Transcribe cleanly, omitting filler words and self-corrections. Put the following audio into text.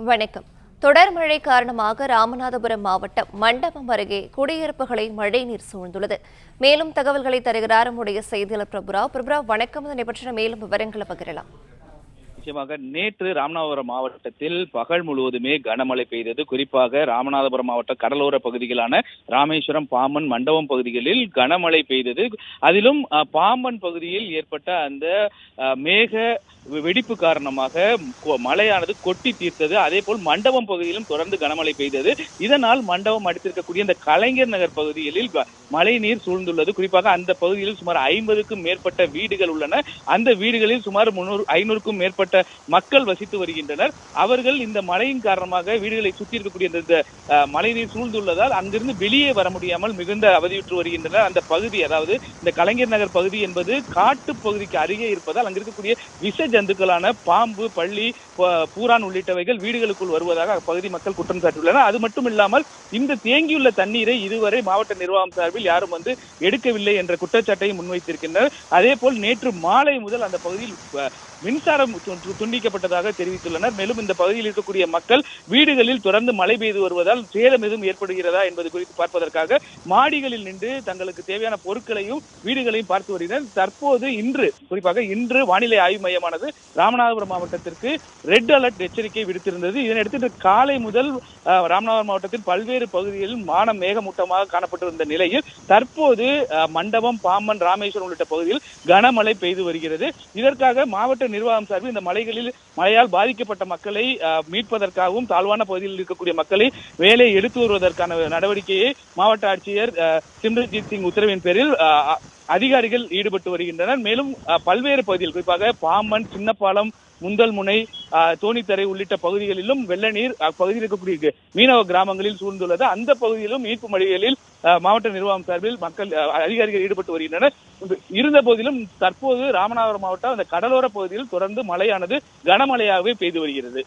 வணக்கம். தொடர் மழை காரணமாக ராமநாதபுரம் மாவட்டம் மண்டபம் அருகே குடியிருப்புகளை மழைநீர் சூழ்ந்துள்ளது. மேலும் தகவல்களை தருகிறார் நம்முடைய செய்தியாளர் பிரபுராவ். பிரபுராவ், வணக்கம். இதனை பற்றின மேலும் விவரங்களை பகிரலாம். நிச்சயமாக நேற்று ராமநாதபுரம் மாவட்டத்தில் பகல் முழுவதுமே கனமழை பெய்தது. குறிப்பாக ராமநாதபுரம் மாவட்ட கடலோர பகுதிகளான ராமேஸ்வரம், பாம்பன், மண்டபம் பகுதிகளில் கனமழை பெய்தது. அதிலும் பாம்பன் பகுதியில் ஏற்பட்ட அந்த மேக வெடிப்பு காரணமாக மழையானது கொட்டி தீர்த்தது. அதே போல் மண்டபம் பகுதியிலும் தொடர்ந்து கனமழை பெய்தது. இதனால் மண்டபம் அடுத்திருக்கக்கூடிய இந்த கலைஞர் நகர் பகுதிகளில் மழை நீர் சூழ்ந்துள்ளது. குறிப்பாக அந்த பகுதியில் சுமார் 50க்கும் மேற்பட்ட வீடுகள் உள்ளன. அந்த வீடுகளில் சுமார் 500க்கும் மேற்பட்ட மக்கள் வசித்து வருகின்றனர். அவர்கள் இந்த மழையின் காரணமாக வீடுகளை சுற்றி இருக்கக்கூடிய இந்த மழை நீர் சூழ்ந்துள்ளதால் அங்கிருந்து வெளியே வர முடியாமல் மிகுந்த அவதியுற்று வருகின்றனர். அந்த பகுதி, அதாவது இந்த கலைஞர் நகர் பகுதி என்பது காட்டு பகுதிக்கு அருகே இருப்பதால் அங்கு இருக்கக்கூடிய விஷ ஜந்துக்களான பாம்பு, பள்ளி, பூரான் உள்ளிட்டவைகள் வீடுகளுக்குள் வருவதாக அப்பகுதி மக்கள் குற்றம் சாட்டியுள்ளனர். அது மட்டும் இல்லாமல் இந்த தேங்கியுள்ள தண்ணீரை இதுவரை மாவட்ட நிர்வாகம் சார்பில் யாரும் எடுக்கவில்லை என்ற குற்றச்சாட்டை முன்வைத்திருக்கின்றனர். அதே போல் நேற்று மாலை முதல் அந்த பகுதியில் மின்சாரம் துண்டிக்கப்பட்டதாக தெரிவித்துள்ளனர். மேலும் இந்த பகுதியில் இருக்கக்கூடிய மக்கள் வீடுகளில் தொடர்ந்து மழை பெய்து வருவதால் சேதம் எதுவும் ஏற்படுகிறதா என்பது குறித்து பார்ப்பதற்காக மாடிகளில் நின்று தங்களுக்கு தேவையான பொருட்களையும் வீடுகளையும் பார்த்து வருகின்றனர். தற்போது குறிப்பாக இன்று வானிலை ஆய்வு மையமானது ராமநாதபுரம் மாவட்டத்திற்கு ரெட் அலர்ட் எச்சரிக்கை விடுத்திருந்தது. இதனையடுத்து காலை முதல் ராமநாதபுரம் மாவட்டத்தில் பல்வேறு பகுதிகளில் வானம் மேகமூட்டமாக காணப்பட்டிருந்த நிலையில் தற்போது மண்டபம், பாம்பன், ராமேஸ்வரம் உள்ளிட்ட பகுதியில் கனமழை பெய்து வருகிறது. இதற்காக மாவட்ட நிர்வாகம் சார்பில் இந்த மழையால் பாதிக்கப்பட்ட மக்களை மீட்பதற்காகவும் தாழ்வான பகுதியில் இருக்கக்கூடிய மக்களை வேலை எடுத்து வருவதற்கான நடவடிக்கையை மாவட்ட ஆட்சியர் சிம்ரன்ஜித் சிங் உத்தரவின் பேரில் அதிகாரிகள் ஈடுபட்டு வருகின்றனர். மேலும் பல்வேறு பகுதிகள், குறிப்பாக பாம்பன், சின்னப்பாலம், முந்தல்முனை, தோணித்தரை உள்ளிட்ட பகுதிகளிலும் வெள்ள நீர் அப்பகுதியில் இருக்கக்கூடிய மீனவ கிராமங்களில் சூழ்ந்துள்ளது. அந்த பகுதியிலும் மீட்பு பணிகளில் மாவட்ட நிர்வாகம் சார்பில் அதிகாரிகள் ஈடுபட்டு வருகின்றனர். இருந்த போதிலும் தற்போது ராமநாதபுரம் மாவட்டம் அந்த கடலோர பகுதியில் தொடர்ந்து மழையானது கனமழையாகவே பெய்து வருகிறது.